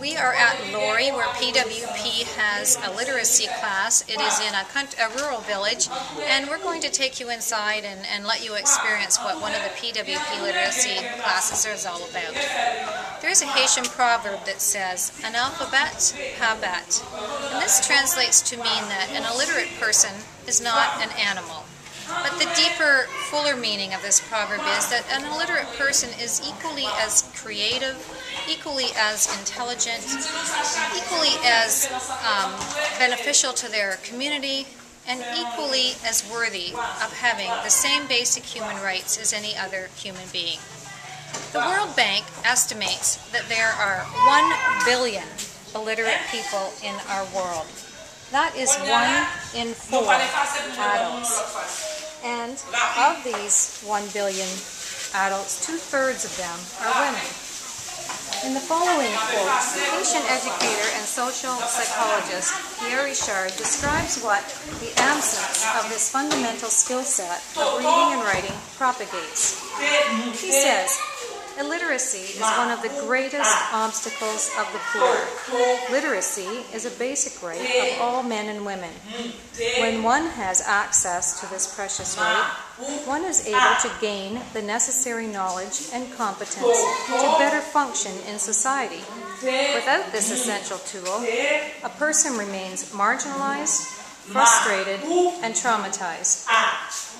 We are at Lori, where PWP has a literacy class. It is in a rural village, and we're going to take you inside and let you experience what one of the PWP literacy classes is all about. There's a Haitian proverb that says, analphabet, habet. And this translates to mean that an illiterate person is not an animal. But the deeper, fuller meaning of this proverb is that an illiterate person is equally as creative, equally as intelligent, equally as beneficial to their community, and equally as worthy of having the same basic human rights as any other human being. The World Bank estimates that there are 1 billion illiterate people in our world. That is 1 in 4 adults. And of these 1 billion adults, 2/3 of them are women. In the following quote, Haitian educator and social psychologist Pierre Richard describes what the absence of this fundamental skill set of reading and writing propagates. He says, illiteracy is one of the greatest obstacles of the poor. Literacy is a basic right of all men and women. When one has access to this precious right, one is able to gain the necessary knowledge and competence to better function in society. Without this essential tool, a person remains marginalized, frustrated, and traumatized.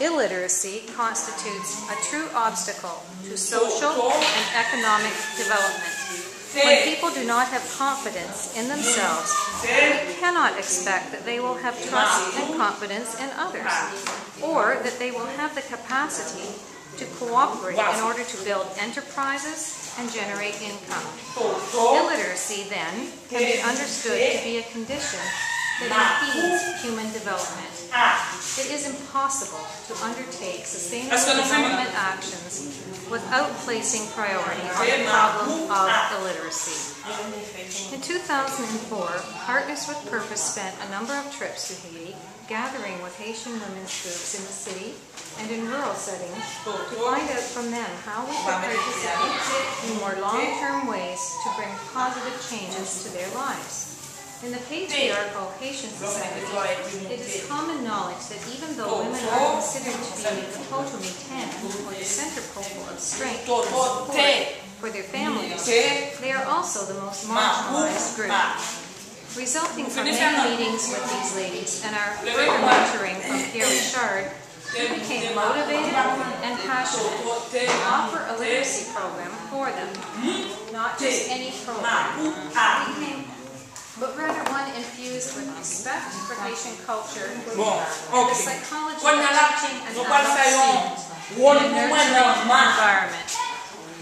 Illiteracy constitutes a true obstacle to social and economic development. When people do not have confidence in themselves, we cannot expect that they will have trust and confidence in others, or that they will have the capacity to cooperate in order to build enterprises and generate income. Illiteracy, then, can be understood to be a condition that impedes human development. It is impossible to undertake sustainable development actions without placing priority on the problem of illiteracy. In 2004, Partners with Purpose spent a number of trips to Haiti, gathering with Haitian women's groups in the city and in rural settings to find out from them how we could participate in more long-term ways to bring positive changes to their lives. In the patriarchal Haitian society, it is common knowledge that even though women are considered to be the potome ten, or the center pole of strength and support for their families, they are also the most marginalized group. Resulting from many meetings with these ladies and our further mentoring from Pierre Richard, we became motivated and passionate to offer a literacy program for them. Not just any program, but rather one infused with respect for Haitian culture, and the psychology of teaching an adult student in a nurturing environment.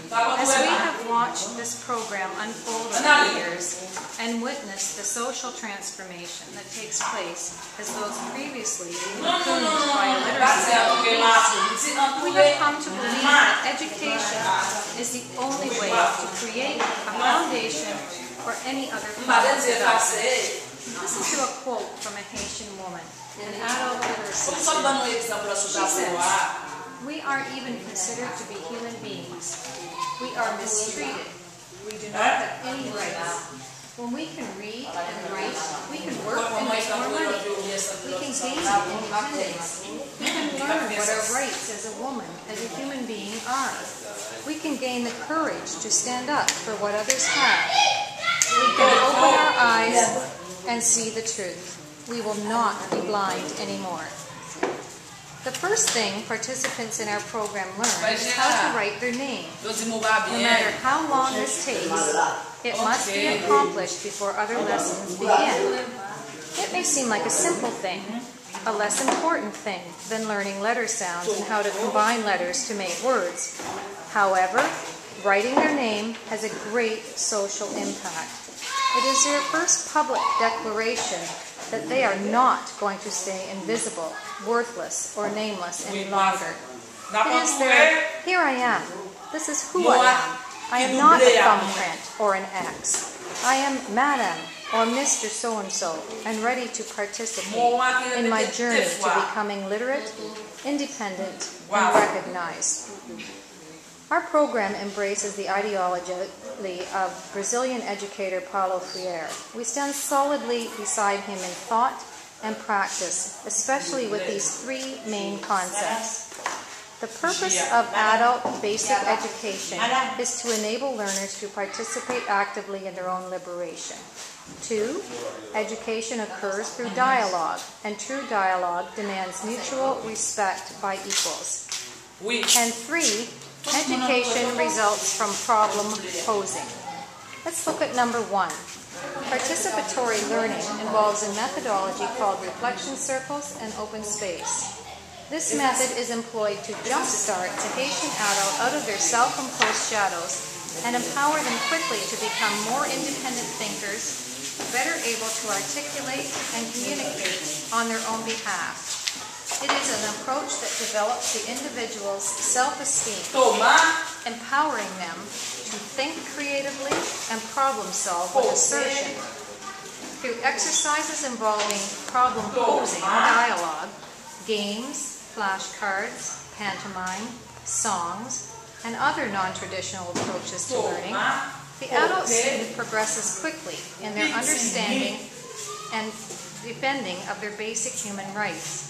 As we have watched this program unfold over the years and witnessed the social transformation that takes place as those previously consumed by illiteracy, we have come to believe that education is the only way to create a foundation for any other positive development. Listen to a quote from a Haitian woman, an adult literacy student. She says, "We aren't even considered to be human beings. We are mistreated. We do not have any rights. When we can read and write, we can work and make more money. We can gain independence. We can learn what our rights as a woman, as a human being are. We can gain the courage to stand up for what others have. We can open our eyes and see the truth. We will not be blind anymore." The first thing participants in our program learn is how to write their name. No matter how long this takes, it must be accomplished before other lessons begin. It may seem like a simple thing, a less important thing than learning letter sounds and how to combine letters to make words. However, writing their name has a great social impact. It is their first public declaration that they are not going to stay invisible, worthless, or nameless any longer. It is their, here I am, this is who I am. I am not a thumbprint or an X. I am Madam or Mr. So-and-so and ready to participate in my journey to becoming literate, independent, and recognized. Our program embraces the ideology of Brazilian educator Paulo Freire. We stand solidly beside him in thought and practice, especially with these three main concepts. The purpose of adult basic education is to enable learners to participate actively in their own liberation. 2, education occurs through dialogue, and true dialogue demands mutual respect by equals. And 3, education results from problem posing. Let's look at number 1. Participatory learning involves a methodology called reflection circles and open space. This method is employed to jumpstart the Haitian adult out of their self-imposed shadows and empower them quickly to become more independent thinkers, better able to articulate and communicate on their own behalf. It is an approach that develops the individual's self-esteem, empowering them to think creatively and problem solve with assertion. Through exercises involving problem posing or dialogue, games, flashcards, pantomime, songs, and other non-traditional approaches to learning, the adult student progresses quickly in their understanding and defending of their basic human rights.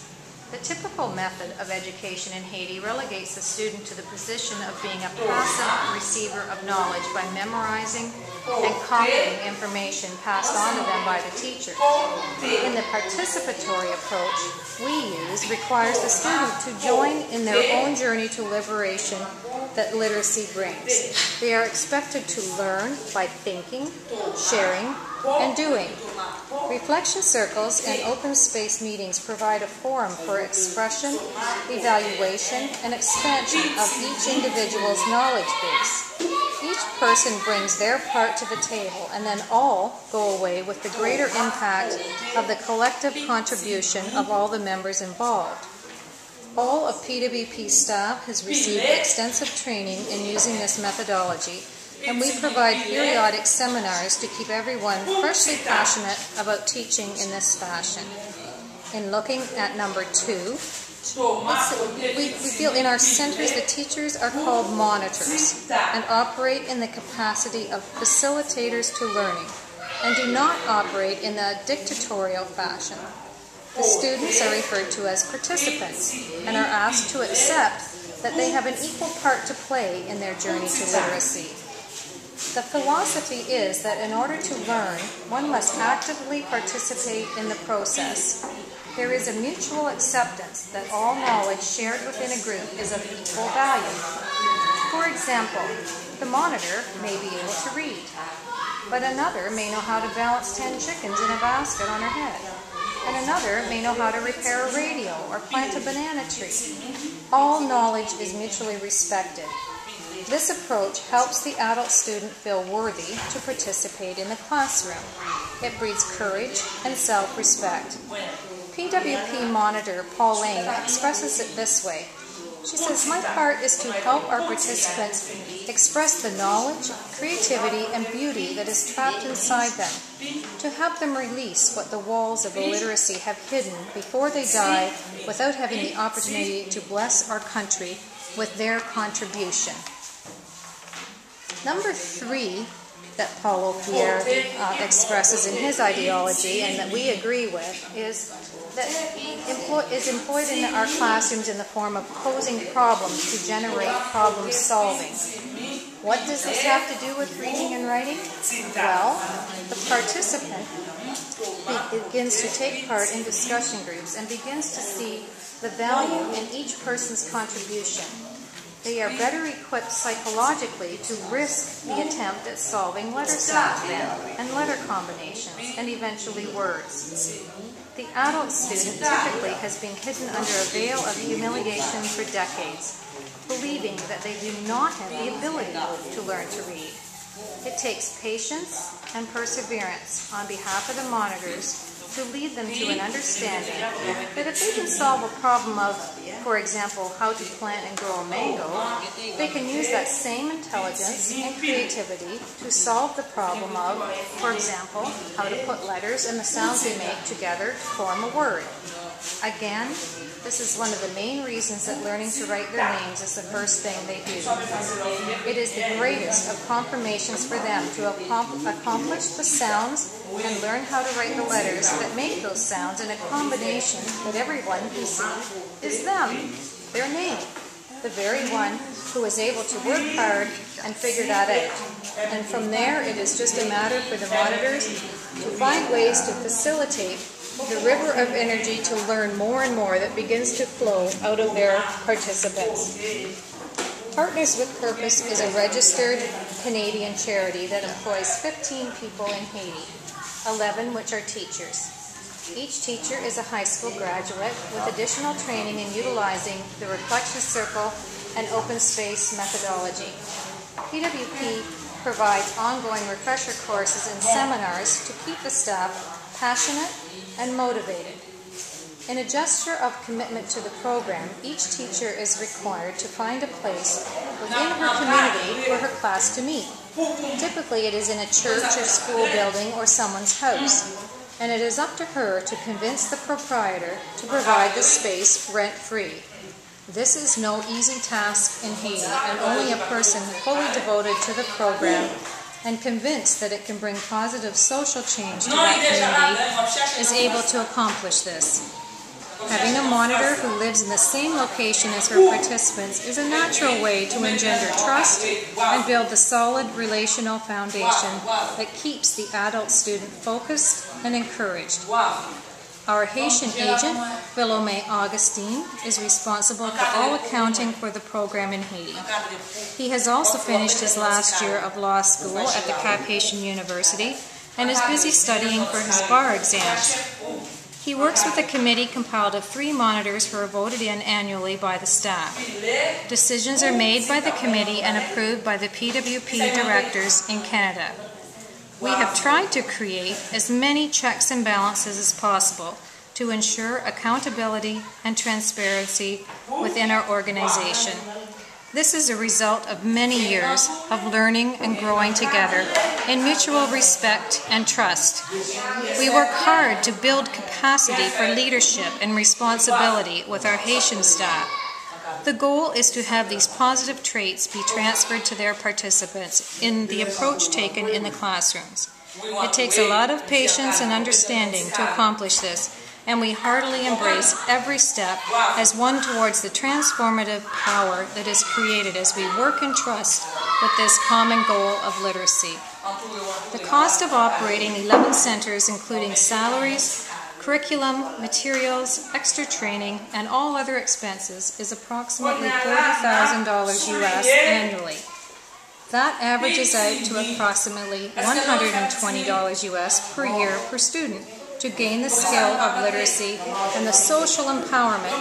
The typical method of education in Haiti relegates the student to the position of being a passive receiver of knowledge by memorizing and copying information passed on to them by the teacher. In the participatory approach we use requires the student to join in their own journey to liberation that literacy brings. They are expected to learn by thinking, sharing, and doing. Reflection circles and open space meetings provide a forum for expression, evaluation, and expansion of each individual's knowledge base. Each person brings their part to the table, and then all go away with the greater impact of the collective contribution of all the members involved. All of PWP staff has received extensive training in using this methodology, and we provide periodic seminars to keep everyone freshly passionate about teaching in this fashion. In looking at number 2, we feel in our centers the teachers are called monitors and operate in the capacity of facilitators to learning and do not operate in a dictatorial fashion. The students are referred to as participants and are asked to accept that they have an equal part to play in their journey to literacy. The philosophy is that in order to learn, one must actively participate in the process. There is a mutual acceptance that all knowledge shared within a group is of equal value. For example, the monitor may be able to read, but another may know how to balance 10 chickens in a basket on her head, and another may know how to repair a radio or plant a banana tree. All knowledge is mutually respected. This approach helps the adult student feel worthy to participate in the classroom. It breeds courage and self-respect. PWP monitor Pauline expresses it this way. She says, "My part is to help our participants express the knowledge, creativity, and beauty that is trapped inside them, to help them release what the walls of illiteracy have hidden before they die without having the opportunity to bless our country with their contribution." Number 3 that Paulo Freire expresses in his ideology and that we agree with is that is employed in our classrooms in the form of posing problems to generate problem solving. What does this have to do with reading and writing? Well, the participant begins to take part in discussion groups and begins to see the value in each person's contribution. They are better equipped psychologically to risk the attempt at solving letter sets and letter combinations, and eventually words. The adult student typically has been hidden under a veil of humiliation for decades, believing that they do not have the ability to learn to read. It takes patience and perseverance on behalf of the monitors to lead them to an understanding that if they can solve a problem of, for example, how to plant and grow a mango, they can use that same intelligence and creativity to solve the problem of, for example, how to put letters and the sounds they make together to form a word. Again, this is one of the main reasons that learning to write their names is the first thing they do. It is the greatest of confirmations for them to accomplish the sounds and learn how to write the letters that make those sounds in a combination that everyone can see is them, their name, the very one who is able to work hard and figure that out. And from there, it is just a matter for the monitors to find ways to facilitate the river of energy to learn more and more that begins to flow out of their participants. Partners with Purpose is a registered Canadian charity that employs 15 people in Haiti, 11 which are teachers. Each teacher is a high school graduate with additional training in utilizing the reflection circle and open space methodology. PWP provides ongoing refresher courses and seminars to keep the staff passionate and motivated. In a gesture of commitment to the program, each teacher is required to find a place within her community for her class to meet. Typically, it is in a church or school building or someone's house, and it is up to her to convince the proprietor to provide the space rent-free. This is no easy task in Haiti, and only a person fully devoted to the program and convinced that it can bring positive social change to that community is able to accomplish this. Having a monitor who lives in the same location as her participants is a natural way to engender trust and build the solid relational foundation that keeps the adult student focused and encouraged. Our Haitian agent, Philomé Augustine, is responsible for all accounting for the program in Haiti. He has also finished his last year of law school at the Cap Haitian University and is busy studying for his bar exams. He works with a committee compiled of 3 monitors who are voted in annually by the staff. Decisions are made by the committee and approved by the PWP directors in Canada. We have tried to create as many checks and balances as possible to ensure accountability and transparency within our organization. This is a result of many years of learning and growing together in mutual respect and trust. We work hard to build capacity for leadership and responsibility with our Haitian staff. The goal is to have these positive traits be transferred to their participants in the approach taken in the classrooms. It takes a lot of patience and understanding to accomplish this, and we heartily embrace every step as one towards the transformative power that is created as we work in trust with this common goal of literacy. The cost of operating 11 centers, including salaries, curriculum, materials, extra training, and all other expenses, is approximately $40,000 US annually. That averages out to approximately $120 US per year per student to gain the skill of literacy and the social empowerment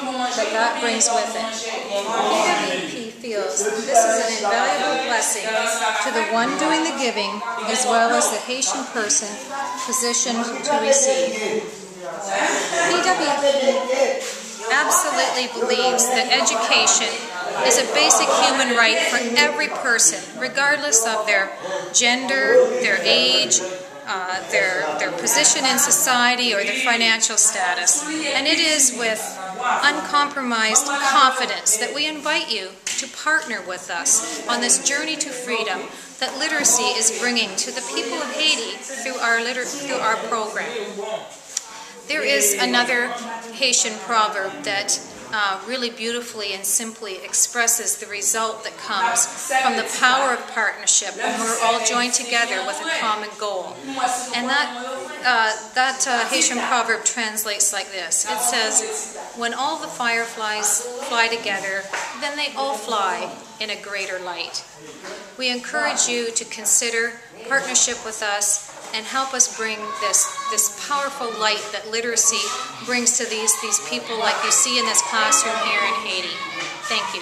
that brings with it. PWP feels this is an invaluable blessing to the one doing the giving as well as the Haitian person positioned to receive. PWP absolutely believes that education is a basic human right for every person, regardless of their gender, their age, their position in society, or their financial status. And it is with uncompromised confidence that we invite you to partner with us on this journey to freedom that literacy is bringing to the people of Haiti through our program. There is another Haitian proverb that really beautifully and simply expresses the result that comes from the power of partnership when we're all joined together with a common goal. And that Haitian proverb translates like this. It says, when all the fireflies fly together, then they all fly in a greater light. We encourage you to consider partnership with us and help us bring this powerful light that literacy brings to these people like you see in this classroom here in Haiti. Thank you.